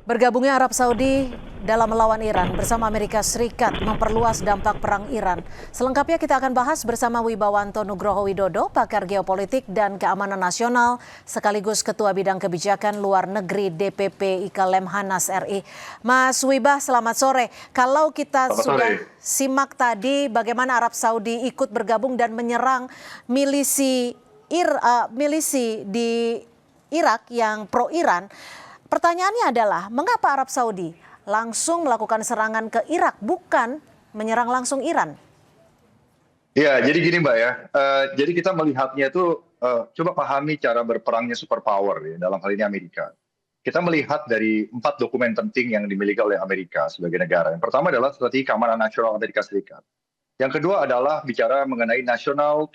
Bergabungnya Arab Saudi dalam melawan Iran bersama Amerika Serikat memperluas dampak perang Iran. Selengkapnya kita akan bahas bersama Wibawanto Nugroho Widodo, pakar geopolitik dan keamanan nasional, sekaligus Ketua Bidang Kebijakan Luar Negeri DPP IKA Lemhanas RI. Mas Wibah, selamat sore. Kalau kita sudah simak tadi bagaimana Arab Saudi ikut bergabung dan menyerang milisi di Irak yang pro-Iran, pertanyaannya adalah, mengapa Arab Saudi langsung melakukan serangan ke Irak, bukan menyerang langsung Iran? Ya, jadi gini Mbak ya, jadi kita melihatnya itu, coba pahami cara berperangnya superpower ya, dalam hal ini Amerika. Kita melihat dari 4 dokumen penting yang dimiliki oleh Amerika sebagai negara. Yang pertama adalah strategi keamanan nasional Amerika Serikat. Yang kedua adalah bicara mengenai national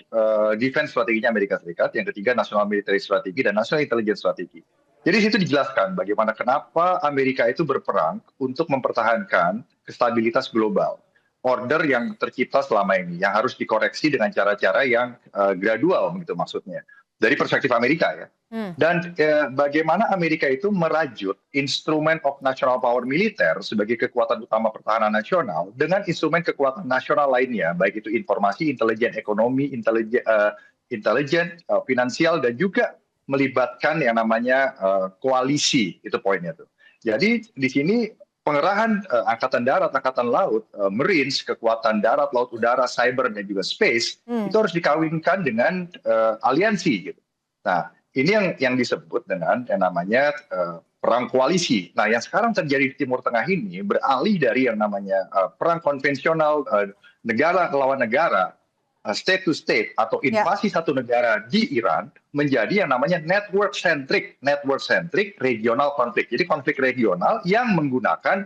defense strateginya Amerika Serikat. Yang ketiga national military strategi dan national intelligence strategi. Jadi di situ dijelaskan bagaimana kenapa Amerika itu berperang untuk mempertahankan stabilitas global. Order yang tercipta selama ini, yang harus dikoreksi dengan cara-cara yang gradual, gitu maksudnya. Dari perspektif Amerika ya. Dan bagaimana Amerika itu merajut instrumen of national power militer sebagai kekuatan utama pertahanan nasional dengan instrumen kekuatan nasional lainnya, baik itu informasi, intelijen, ekonomi, intelijen, finansial, dan juga melibatkan yang namanya koalisi, itu poinnya tuh. Jadi di sini pengerahan angkatan darat, angkatan laut, marines, kekuatan darat, laut, udara, cyber, dan juga space, itu harus dikawinkan dengan aliansi gitu. Nah, ini yang disebut dengan yang namanya perang koalisi. Nah, yang sekarang terjadi di Timur Tengah ini beralih dari yang namanya perang konvensional, negara lawan negara, state to state atau invasi satu negara di Iran, menjadi yang namanya network centric regional konflik. Jadi konflik regional yang menggunakan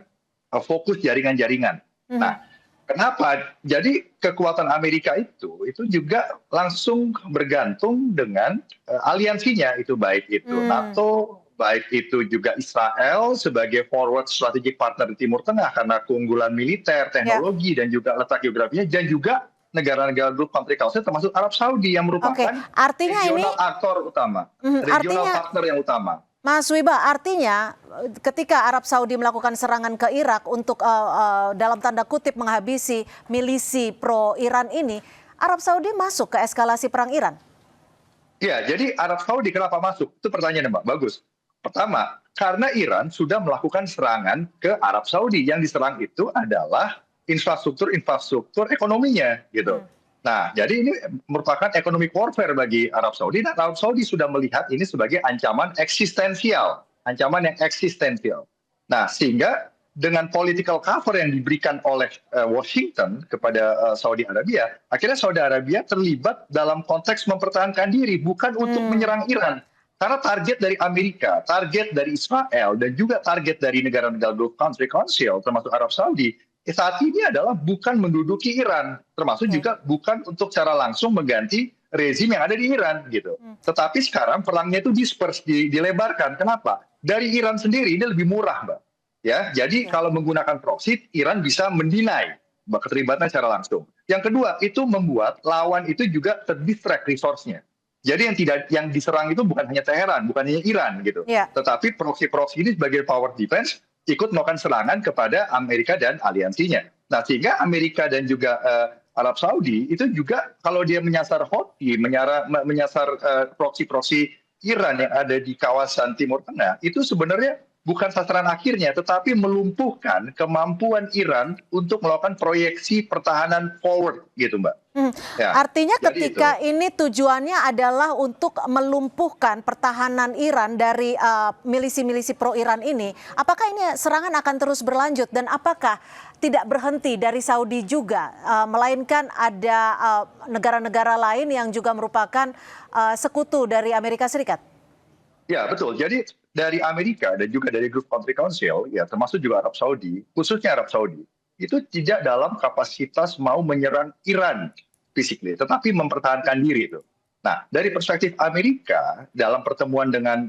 fokus jaringan-jaringan. Nah, kenapa? Jadi kekuatan Amerika itu juga langsung bergantung dengan aliansinya, itu baik itu NATO, baik itu juga Israel sebagai forward strategic partner di Timur Tengah karena keunggulan militer, teknologi, dan juga letak geografinya, dan juga negara-negara grup country council termasuk Arab Saudi yang merupakan regional aktor utama, regional partner yang utama. Mas Wibah, artinya ketika Arab Saudi melakukan serangan ke Irak untuk dalam tanda kutip menghabisi milisi pro-Iran ini, Arab Saudi masuk ke eskalasi perang Iran? Ya, jadi Arab Saudi kenapa masuk? Itu pertanyaan Mbak, bagus. Pertama, karena Iran sudah melakukan serangan ke Arab Saudi. Yang diserang itu adalah infrastruktur ekonominya gitu. Nah, jadi ini merupakan economic warfare bagi Arab Saudi, dan Arab Saudi sudah melihat ini sebagai ancaman eksistensial, ancaman yang eksistensial. Nah, sehingga dengan political cover yang diberikan oleh Washington kepada Saudi Arabia, akhirnya Saudi Arabia terlibat dalam konteks mempertahankan diri, bukan untuk menyerang Iran. Karena target dari Amerika, target dari Israel, dan juga target dari negara-negara Gulf Country Council, termasuk Arab Saudi, saat ini adalah bukan menduduki Iran, termasuk juga bukan untuk secara langsung mengganti rezim yang ada di Iran gitu. Tetapi sekarang perangnya itu dilebarkan. Kenapa? Dari Iran sendiri ini lebih murah, Mbak. Ya, jadi kalau menggunakan proxy, Iran bisa mendinai keterlibatan secara langsung. Yang kedua, itu membuat lawan itu juga terdistract resource-nya. Jadi yang diserang itu bukan hanya Teheran, bukan hanya Iran gitu. Tetapi proxy ini sebagai power defense ikut melakukan serangan kepada Amerika dan aliansinya. Nah, sehingga Amerika dan juga Arab Saudi itu juga kalau dia menyasar Houthi, menyasar proxy Iran yang ada di kawasan Timur Tengah, itu sebenarnya bukan sasaran akhirnya, tetapi melumpuhkan kemampuan Iran untuk melakukan proyeksi pertahanan forward, gitu Mbak. Ya, artinya ketika ini tujuannya adalah untuk melumpuhkan pertahanan Iran dari milisi-milisi pro-Iran ini, apakah ini serangan akan terus berlanjut dan apakah tidak berhenti dari Saudi juga, melainkan ada negara-negara lain yang juga merupakan sekutu dari Amerika Serikat? Ya, betul. Jadi dari Amerika dan juga dari Gulf Country Council, ya termasuk juga Arab Saudi, khususnya Arab Saudi, itu tidak dalam kapasitas mau menyerang Iran physically, tetapi mempertahankan diri itu. Nah, dari perspektif Amerika, dalam pertemuan dengan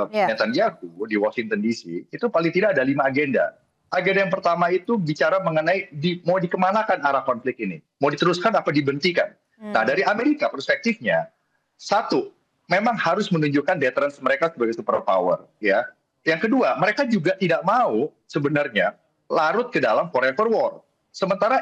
Netanyahu di Washington DC, itu paling tidak ada 5 agenda. Agenda yang pertama itu bicara mengenai mau dikemanakan arah konflik ini. Mau diteruskan apa dibentikan. Nah, dari Amerika perspektifnya, satu, memang harus menunjukkan deterrence mereka sebagai superpower, ya. Yang kedua, mereka juga tidak mau sebenarnya larut ke dalam forever war. Sementara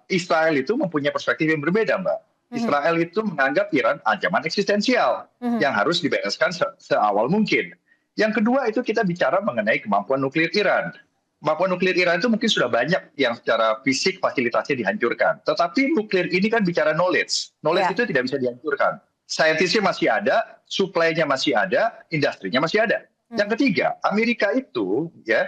Israel itu mempunyai perspektif yang berbeda, Mbak. Israel itu menganggap Iran ancaman eksistensial yang harus dibereskan seawal mungkin. Yang kedua itu kita bicara mengenai kemampuan nuklir Iran. Kemampuan nuklir Iran itu mungkin sudah banyak yang secara fisik fasilitasnya dihancurkan. Tetapi nuklir ini kan bicara knowledge. Knowledge itu tidak bisa dihancurkan. Saintisnya masih ada, supply-nya masih ada, industrinya masih ada. Yang ketiga, Amerika itu ya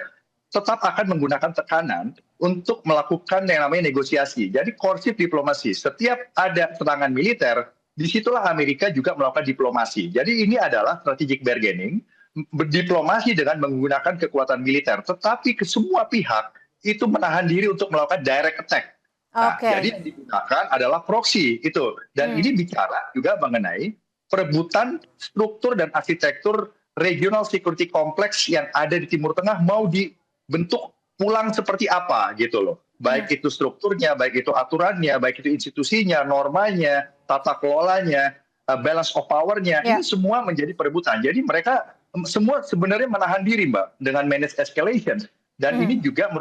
tetap akan menggunakan tekanan untuk melakukan yang namanya negosiasi. Jadi courtship diplomasi. Setiap ada serangan militer, disitulah Amerika juga melakukan diplomasi. Jadi ini adalah strategic bargaining, berdiplomasi dengan menggunakan kekuatan militer. Tetapi ke semua pihak itu menahan diri untuk melakukan direct attack. Nah, jadi yang digunakan adalah proxy itu. Dan ini bicara juga mengenai perebutan struktur dan arsitektur regional security complex yang ada di Timur Tengah mau dibentuk pulang seperti apa gitu loh. Baik itu strukturnya, baik itu aturannya, baik itu institusinya, normanya, tata kelolanya, balance of power-nya, ini semua menjadi perebutan. Jadi mereka semua sebenarnya menahan diri, Mbak, dengan manage escalation. Dan ini juga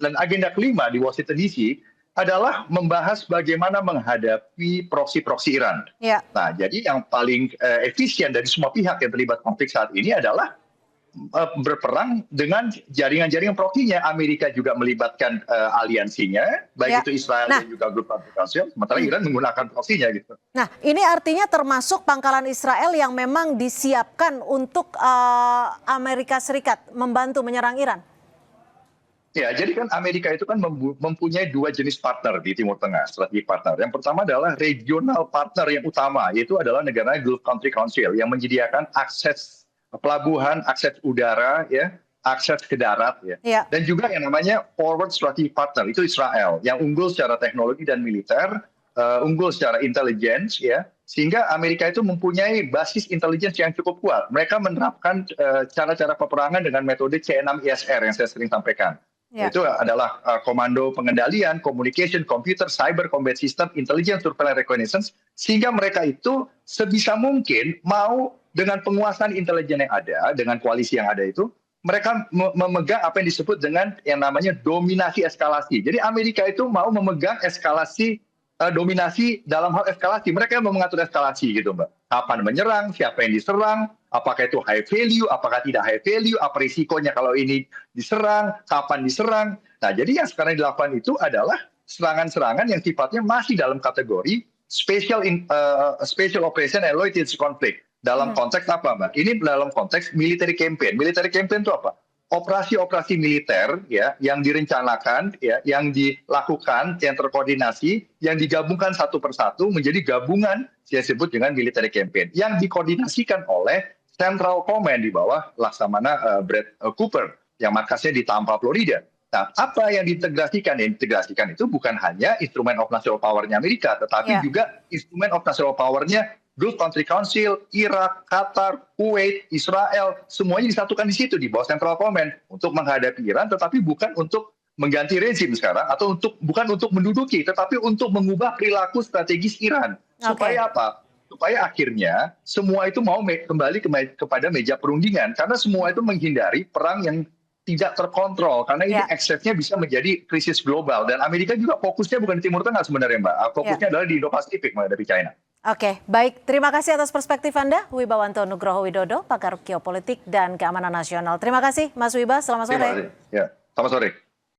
dan agenda kelima di Washington DC adalah membahas bagaimana menghadapi proksi-proksi Iran. Nah, jadi yang paling efisien dari semua pihak yang terlibat konflik saat ini adalah berperang dengan jaringan-jaringan proksinya. Amerika juga melibatkan aliansinya, baik itu Israel dan juga grup Asia, sementara Iran menggunakan proksinya gitu. Nah, ini artinya termasuk pangkalan Israel yang memang disiapkan untuk Amerika Serikat membantu menyerang Iran. Ya, jadi kan Amerika itu kan mempunyai dua jenis partner di Timur Tengah, strategic partner. Yang pertama adalah regional partner yang utama, yaitu adalah negara Gulf Country Council yang menyediakan akses pelabuhan, akses udara, ya, akses ke darat, ya. Dan juga yang namanya forward strategic partner, itu Israel, yang unggul secara teknologi dan militer, unggul secara intelligence, ya, sehingga Amerika itu mempunyai basis intelligence yang cukup kuat. Mereka menerapkan cara-cara peperangan dengan metode C6ISR yang saya sering sampaikan. Itu adalah komando pengendalian, communication, computer, cyber combat system, intelligence, surveillance, reconnaissance, sehingga mereka itu sebisa mungkin mau dengan penguasaan intelijen yang ada, dengan koalisi yang ada itu, mereka memegang apa yang disebut dengan yang namanya dominasi eskalasi. Jadi Amerika itu mau memegang eskalasi, dominasi dalam hal eskalasi. Mereka yang mau mengatur eskalasi gitu, Mbak. Kapan menyerang, siapa yang diserang, apakah itu high value, apakah tidak high value, apa risikonya kalau ini diserang, kapan diserang. Nah, jadi yang sekarang dilakukan itu adalah serangan-serangan yang sifatnya masih dalam kategori special operation and low-intensity conflict. Dalam konteks apa, Mbak? Ini dalam konteks military campaign. Military campaign itu apa? Operasi-operasi militer ya yang direncanakan ya yang dilakukan yang terkoordinasi yang digabungkan satu persatu menjadi gabungan yang disebut dengan military campaign yang dikoordinasikan oleh Central Command di bawah Laksamana Brad Cooper yang markasnya di Tampa, Florida. Nah, apa yang diintegrasikan? Yang diintegrasikan itu bukan hanya instrument of national power-nya Amerika, tetapi juga instrument of national power-nya Gulf Country Council, Irak, Qatar, Kuwait, Israel, semuanya disatukan di situ di bawah Central Command untuk menghadapi Iran, tetapi bukan untuk mengganti rezim sekarang atau bukan untuk menduduki, tetapi untuk mengubah perilaku strategis Iran. Supaya apa? Supaya akhirnya semua itu mau kembali kepada meja perundingan karena semua itu menghindari perang yang tidak terkontrol karena ini eksesnya bisa menjadi krisis global dan Amerika juga fokusnya bukan di Timur Tengah sebenarnya, Mbak. Fokusnya adalah di Indo-Pasifik menghadapi China. Oke, baik. Terima kasih atas perspektif Anda, Wibawanto Nugroho Widodo, pakar geopolitik dan keamanan nasional. Terima kasih, Mas Wiba. Selamat sore. Terima kasih. Ya, selamat sore.